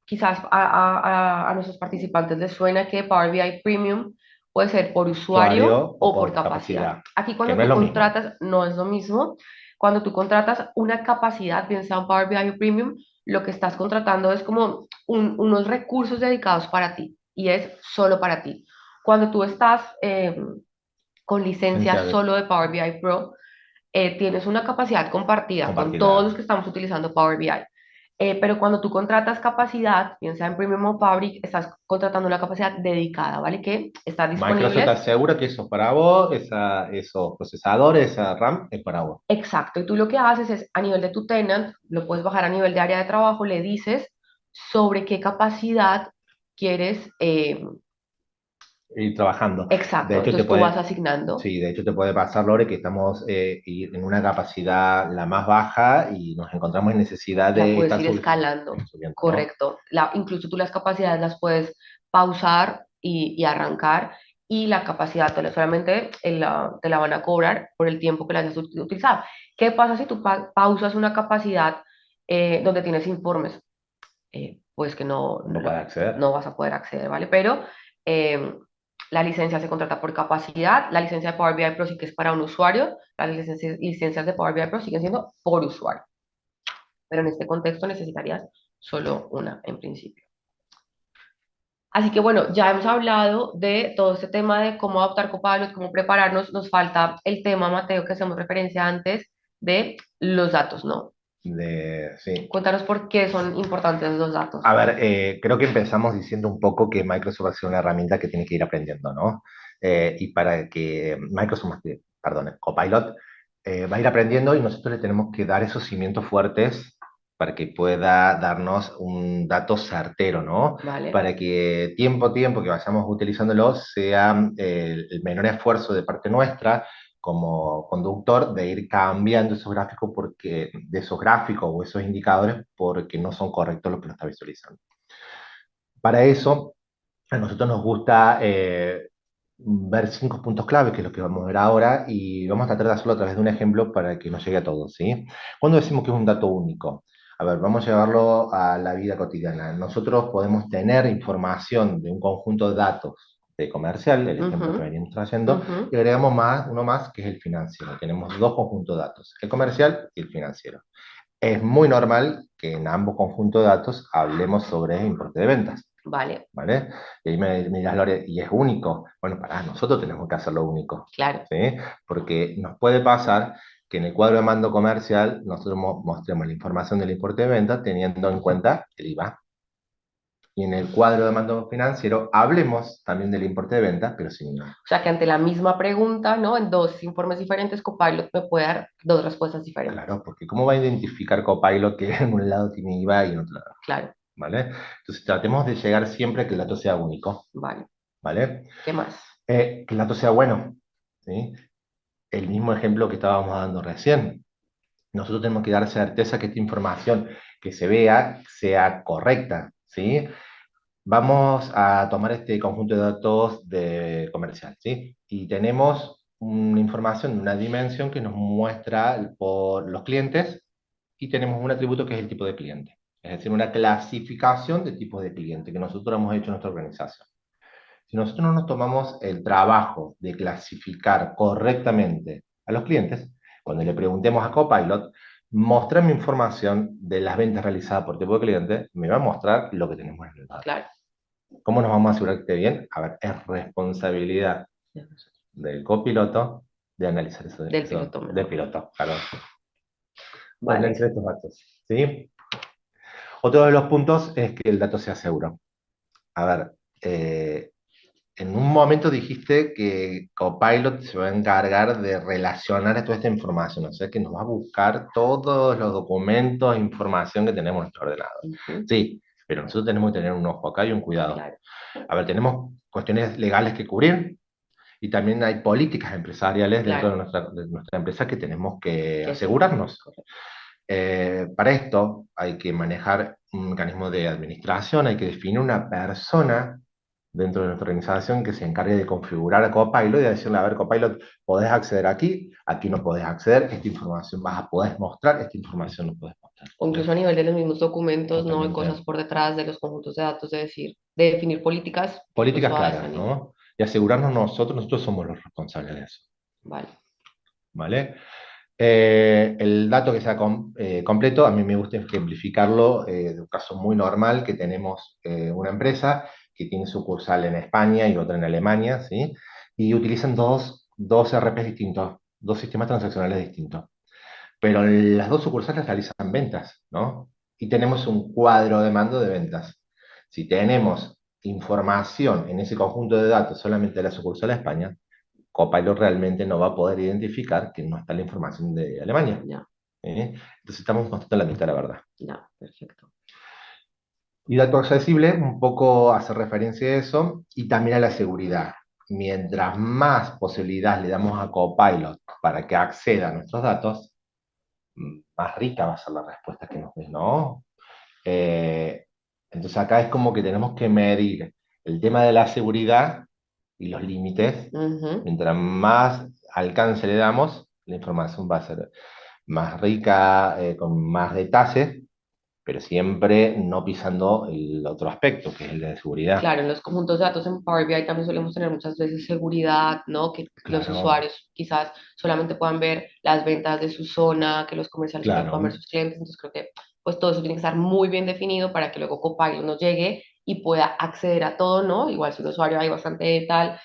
quizás a nuestros participantes les suena que Power BI Premium puede ser por usuario usuario o o por por capacidad. capacidad, Aquí que cuando no es tú lo mismo. contratas, no es lo mismo. Cuando tú contratas una capacidad, bien sea un Power BI Premium, lo que estás contratando es como unos recursos dedicados para ti y es solo para ti. Cuando tú estás con licencia Licencia de solo de Power BI Pro, tienes una capacidad compartida con todos los compartida. que estamos utilizando Power BI. Pero cuando tú contratas capacidad, bien sea en Premium o Fabric, estás contratando una capacidad dedicada, ¿vale? Que está Microsoft disponible. asegura que eso es para vos, esos procesadores, esa RAM es para vos. Exacto, y tú lo que haces es a nivel de tu tenant, lo puedes bajar a nivel de área de trabajo, le dices sobre qué capacidad quieres. Ir trabajando. De Exacto, hecho, entonces tú vas asignando. sí, de hecho te puede pasar, Lore, que estamos en una capacidad la más baja y nos encontramos en necesidad La de puedes estar ir escalando, subiendo, ¿no? correcto. Incluso tú las capacidades las puedes pausar y arrancar, y la capacidad solamente te la van a cobrar por el tiempo que la hayas utilizado. ¿Qué pasa si tú pausas una capacidad donde tienes informes? Pues que No puede acceder. no vas a poder acceder, ¿vale? Pero eh, la licencia se contrata por capacidad, la licencia de Power BI Pro sí que es para un usuario, las licencias de Power BI Pro siguen siendo por usuario, pero en este contexto necesitarías solo una en principio. Así que bueno, ya hemos hablado de todo este tema de cómo adoptar Copilot, cómo prepararnos. Nos falta el tema, Mateo, que hacemos referencia antes de los datos, ¿no? Sí. Cuéntanos por qué son importantes los datos. A ver, creo que empezamos diciendo un poco que Microsoft va a ser una herramienta que tiene que ir aprendiendo, ¿no? Y para que Microsoft, perdón, Copilot, va a ir aprendiendo y nosotros le tenemos que dar esos cimientos fuertes para que pueda darnos un dato certero, ¿no? ¿Vale? Para que tiempo a tiempo que vayamos utilizándolo sea el menor esfuerzo de parte nuestra como conductor de ir cambiando esos gráficos porque, de esos gráficos o esos indicadores porque no son correctos los que lo está visualizando. Para eso, a nosotros nos gusta ver 5 puntos clave, que es lo que vamos a ver ahora, y vamos a tratar de hacerlo a través de un ejemplo para que nos llegue a todos, ¿sí? Cuando decimos que es un dato único, a ver, vamos a llevarlo a la vida cotidiana. Nosotros podemos tener información de un conjunto de datos de comercial, el ejemplo que Ujú, venimos trayendo, y ujú. agregamos uno más, que es el financiero. Tenemos dos conjuntos de datos, el comercial y el financiero. Es muy normal que en ambos conjuntos de datos hablemos sobre importe de ventas. Vale, ¿Vale? Y ahí me dirás, Lore, ¿y es único? Bueno, para nosotros tenemos que hacerlo único, claro. ¿sí? Porque nos puede pasar que en el cuadro de mando comercial nosotros mostremos la información del importe de venta teniendo en cuenta el IVA. y en el cuadro de mando financiero hablemos también del importe de venta, pero sin IVA. O sea que ante la misma pregunta, ¿no? En dos informes diferentes, Copilot me puede dar dos respuestas diferentes. Claro, porque ¿cómo va a identificar Copilot que en un lado tiene IVA y en otro lado? Claro, ¿Vale? Entonces tratemos de llegar siempre a que el dato sea único, vale. ¿vale? ¿Qué más? Que el dato sea bueno, ¿sí? El mismo ejemplo que estábamos dando recién. Nosotros tenemos que dar certeza que esta información que se vea sea correcta, ¿sí? Vamos a tomar este conjunto de datos de comercial, ¿sí? Y tenemos una información de una dimensión que nos muestra por los clientes y tenemos un atributo que es el tipo de cliente. Es decir, una clasificación de tipos de cliente que nosotros hemos hecho en nuestra organización. Si nosotros no nos tomamos el trabajo de clasificar correctamente a los clientes, cuando le preguntemos a Copilot, mostrarme información de las ventas realizadas por tipo de cliente, me va a mostrar lo que tenemos en el dato. Claro. ¿Cómo nos vamos a asegurar que esté bien? A ver, es responsabilidad del copiloto de analizar Del piloto del mejor. piloto, claro, de Vale. analizar estos datos, ¿sí? Otro de los puntos es que el dato sea seguro. A ver, en un momento dijiste que Copilot se va a encargar de relacionar toda esta información, o sea que nos va a buscar todos los documentos e información que tenemos en nuestro ordenador. Ujú. Sí, pero nosotros tenemos que tener un ojo acá y un cuidado. Claro. A ver, tenemos cuestiones legales que cubrir y también hay políticas empresariales dentro Claro. de nuestra empresa que tenemos que Que sí. asegurarnos. Correcto. Para esto hay que manejar un mecanismo de administración, hay que definir una persona dentro de nuestra organización que se encargue de configurar a Copilot y de decirle, a ver, Copilot, podés acceder aquí, aquí no podés acceder, esta información vas a poder mostrar, esta información no podés mostrar. O incluso a nivel de los mismos documentos, no hay cosas Totalmente. por detrás de los conjuntos de datos, de decir, de definir políticas, Políticas incluso a ese claras, nivel. ¿no? Y asegurarnos nosotros somos los responsables de eso, Vale. ¿vale? El dato que sea completo, a mí me gusta ejemplificarlo de un caso muy normal que tenemos una empresa que tiene sucursal en España y otra en Alemania, ¿sí? Y utilizan dos RPs distintos, dos sistemas transaccionales distintos. Pero las dos sucursales realizan ventas, ¿no? Y tenemos un cuadro de mando de ventas. Si tenemos información en ese conjunto de datos solamente de la sucursal de España, Copilot realmente no va a poder identificar que no está la información de Alemania. Ya, ¿Eh? Entonces estamos mostrando la mitad de la verdad. ya, perfecto. Y dato accesible, un poco hace referencia a eso, y también a la seguridad. Mientras más posibilidades le damos a Copilot para que acceda a nuestros datos, más rica va a ser la respuesta que nos dé, ¿no? Eh, entonces acá es como que tenemos que medir el tema de la seguridad y los límites. Ujú. Mientras más alcance le damos, la información va a ser más rica, con más detalle, pero siempre no pisando el otro aspecto, que es el de seguridad. Claro, en los conjuntos de datos en Power BI también solemos tener muchas veces seguridad, ¿no? Que los Claro, usuarios quizás solamente puedan ver las ventas de su zona, que los comerciales solamente puedan ver claro. sus clientes. Entonces creo que pues todo eso tiene que estar muy bien definido para que luego Copilot nos llegue y pueda acceder a todo, ¿no? Igual si un usuario hay bastante tal,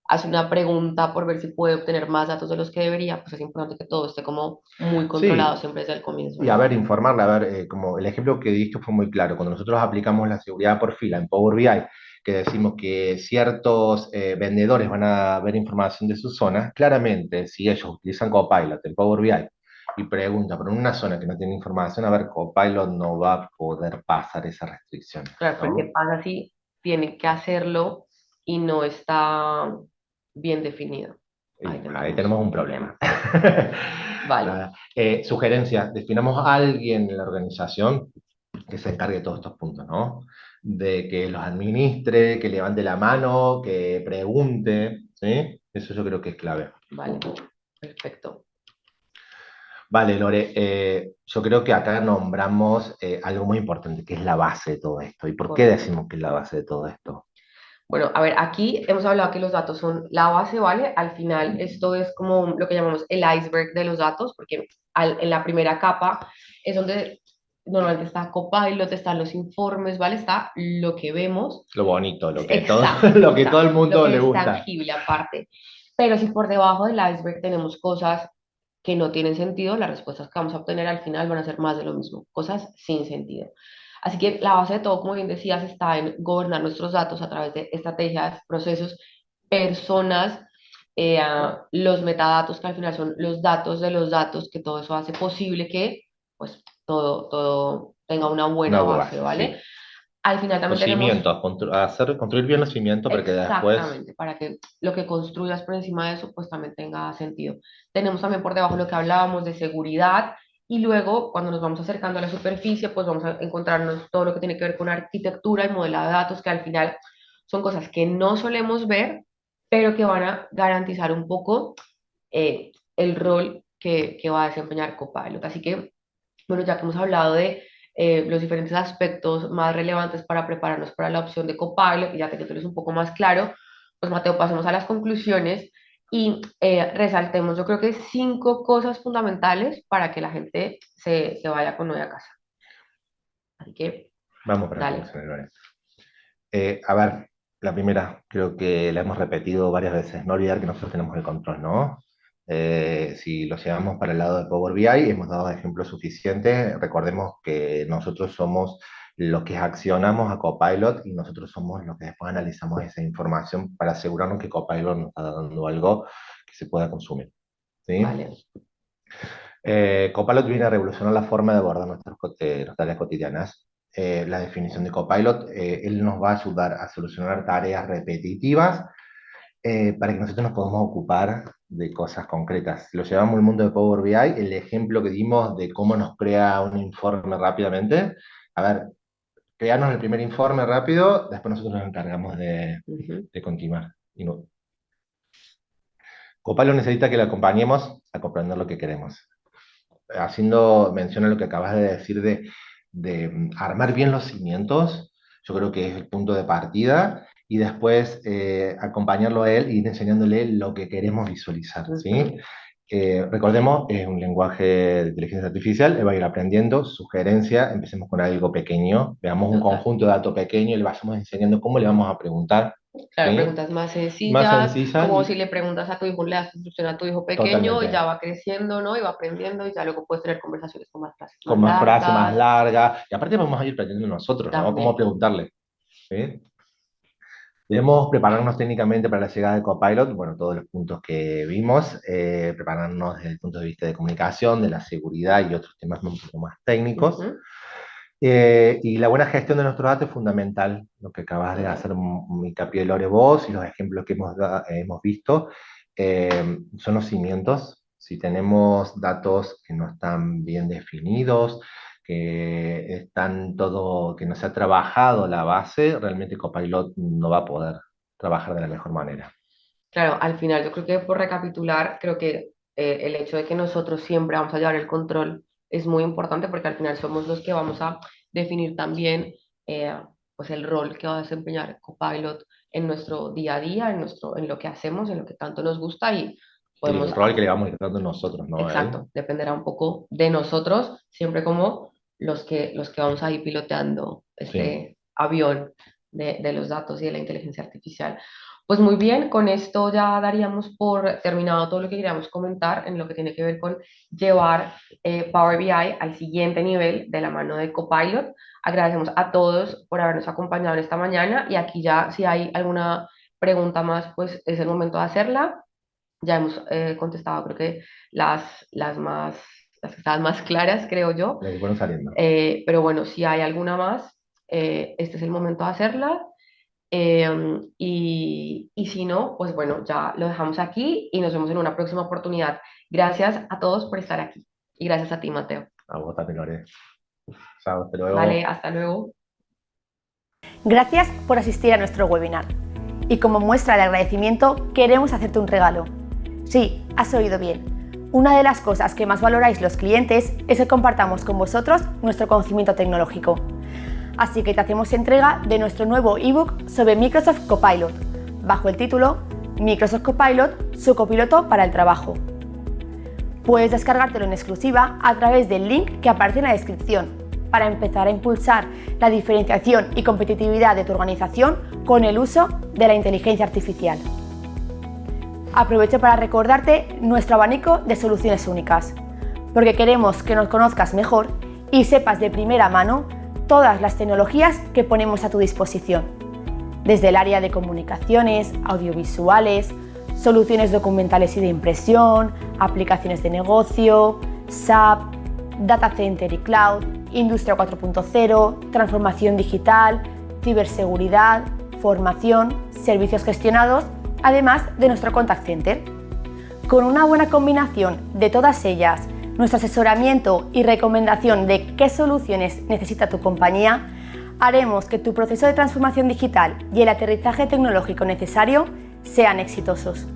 hace una pregunta por ver si puede obtener más datos de los que debería, pues es importante que todo esté como muy controlado Sí, siempre desde el comienzo, y a ¿no? ver, informarle, a ver, como el ejemplo que diste fue muy claro, cuando nosotros aplicamos la seguridad por fila en Power BI, que decimos que ciertos vendedores van a ver información de su zona, claramente, si ellos utilizan Copilot en Power BI y preguntan por una zona que no tiene información, a ver, Copilot no va a poder pasar esa restricción, Claro, pero ¿qué ¿no? pasa si tiene que hacerlo y no está bien definido? Ahí Y ahí tendremos tenemos un un problema. problema. Vale. Nada. Sugerencia, definamos a alguien en la organización que se encargue de todos estos puntos, ¿no? De que los administre, que levante la mano, que pregunte, ¿sí? Eso yo creo que es clave. Vale, perfecto. Vale, Lore, yo creo que acá nombramos algo muy importante, que es la base de todo esto. ¿Y por qué Correcto. decimos que es la base de todo esto? Bueno, a ver, aquí hemos hablado que los datos son la base, ¿vale? Al final, esto es como lo que llamamos el iceberg de los datos, porque en la primera capa es donde normalmente está Copilot, están los informes, ¿vale? Está lo que vemos. Lo bonito, lo que todo, Exacto, lo que todo el exacto. Lo mundo le que es gusta. tangible aparte. Pero si por debajo del iceberg tenemos cosas que no tienen sentido, las respuestas que vamos a obtener al final van a ser más de lo mismo, cosas sin sentido. Así que la base de todo, como bien decías, está en gobernar nuestros datos a través de estrategias, procesos, personas, los metadatos, que al final son los datos de los datos, que todo eso hace posible que pues todo tenga una Una buena base, base, ¿vale? sí. Al final también Los tenemos cimientos, construir bien los cimientos para que después... exactamente, para que lo que construyas por encima de eso pues también tenga sentido. Tenemos también por debajo lo que hablábamos de seguridad y luego cuando nos vamos acercando a la superficie pues vamos a encontrarnos todo lo que tiene que ver con arquitectura y modelado de datos que al final son cosas que no solemos ver pero que van a garantizar un poco el rol que va a desempeñar Copilot. Así que, bueno, ya que hemos hablado de los diferentes aspectos más relevantes para prepararnos para la opción de Copilot, y ya que tú eres un poco más claro, pues Mateo, pasemos a las conclusiones y resaltemos, yo creo que 5 cosas fundamentales para que la gente se vaya con nueva casa. Así que, Vamos para las dale. conclusiones, Lore. A ver, la primera, creo que la hemos repetido varias veces, no olvidar que nosotros tenemos el control, ¿no? Si lo llevamos para el lado de Power BI, hemos dado ejemplos suficientes. Recordemos que nosotros somos los que accionamos a Copilot y nosotros somos los que después analizamos esa información para asegurarnos que Copilot nos está dando algo que se pueda consumir, ¿sí? Vale. Copilot viene a revolucionar la forma de abordar nuestras tareas cotidianas. La definición de Copilot, él nos va a ayudar a solucionar tareas repetitivas para que nosotros nos podamos ocupar de cosas concretas. Si lo llevamos al mundo de Power BI, el ejemplo que dimos de cómo nos crea un informe rápidamente, a ver, crearnos el primer informe rápido, después nosotros nos encargamos de continuar. Y no. Copilot necesita que le acompañemos a comprender lo que queremos. Haciendo mención a lo que acabas de decir de armar bien los cimientos, yo creo que es el punto de partida, y después acompañarlo a él e ir enseñándole lo que queremos visualizar, ¿sí? Recordemos, es un lenguaje de inteligencia artificial, él va a ir aprendiendo, sugerencia, empecemos con algo pequeño, veamos un Total. conjunto de datos pequeño y le vamos enseñando cómo le vamos a preguntar, Claro, ¿sí? preguntas más Más sencillas, sencillas como si y le preguntas a tu hijo, le das instrucción a tu hijo pequeño y ya totalmente. va creciendo, ¿no? Y va aprendiendo y ya luego puedes tener conversaciones con más frases Con más más frase, más largas larga, y aparte vamos a ir aprendiendo nosotros, ¿no? Cómo también. preguntarle, ¿sí? Debemos prepararnos técnicamente para la llegada de Copilot, bueno, todos los puntos que vimos, prepararnos desde el punto de vista de comunicación, de la seguridad y otros temas un poco más técnicos. Ujú. Y la buena gestión de nuestros datos es fundamental, lo que acabas de hacer un hincapié, Lore, vos, y los ejemplos que hemos visto, son los cimientos. Si tenemos datos que no están bien definidos, que están todo, que no se ha trabajado la base, realmente Copilot no va a poder trabajar de la mejor manera. Claro, al final yo creo que por recapitular, creo que el hecho de que nosotros siempre vamos a llevar el control es muy importante porque al final somos los que vamos a definir también eh, pues el rol que va a desempeñar Copilot en nuestro día a día, en lo que hacemos, en lo que tanto nos gusta y Y podemos el rol que le vamos a ir dando nosotros, ¿no? A él. exacto, dependerá un poco de nosotros, siempre como los que vamos a ir piloteando Sí. este avión de los datos y de la inteligencia artificial. Pues muy bien, con esto ya daríamos por terminado todo lo que queríamos comentar en lo que tiene que ver con llevar Power BI al siguiente nivel de la mano de Copilot. Agradecemos a todos por habernos acompañado en esta mañana y aquí ya si hay alguna pregunta más, pues es el momento de hacerla. Ya hemos contestado, creo que las que estaban más claras, creo yo. Los que fueron saliendo. Pero bueno, si hay alguna más, este es el momento de hacerla. Y si no, pues bueno, ya lo dejamos aquí y nos vemos en una próxima oportunidad. Gracias a todos por estar aquí. Y gracias a ti, Mateo. A vos también, Lore. Chao, hasta Vale, luego. hasta luego. Gracias por asistir a nuestro webinar. Y como muestra de agradecimiento, queremos hacerte un regalo. Sí, has oído bien. Una de las cosas que más valoráis los clientes es que compartamos con vosotros nuestro conocimiento tecnológico. Así que te hacemos entrega de nuestro nuevo ebook sobre Microsoft Copilot, bajo el título Microsoft Copilot, su copiloto para el trabajo. Puedes descargártelo en exclusiva a través del link que aparece en la descripción para empezar a impulsar la diferenciación y competitividad de tu organización con el uso de la inteligencia artificial. Aprovecho para recordarte nuestro abanico de soluciones únicas, porque queremos que nos conozcas mejor y sepas de primera mano todas las tecnologías que ponemos a tu disposición, desde el área de comunicaciones, audiovisuales, soluciones documentales y de impresión, aplicaciones de negocio, SAP, Data Center y Cloud, Industria 4.0, transformación digital, ciberseguridad, formación, servicios gestionados, además de nuestro Contact Center. Con una buena combinación de todas ellas, nuestro asesoramiento y recomendación de qué soluciones necesita tu compañía, haremos que tu proceso de transformación digital y el aterrizaje tecnológico necesario sean exitosos.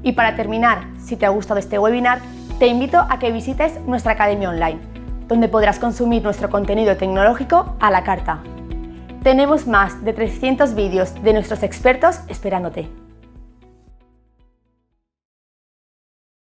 Y para terminar, si te ha gustado este webinar, te invito a que visites nuestra academia online, donde podrás consumir nuestro contenido tecnológico a la carta. Tenemos más de 300 vídeos de nuestros expertos esperándote.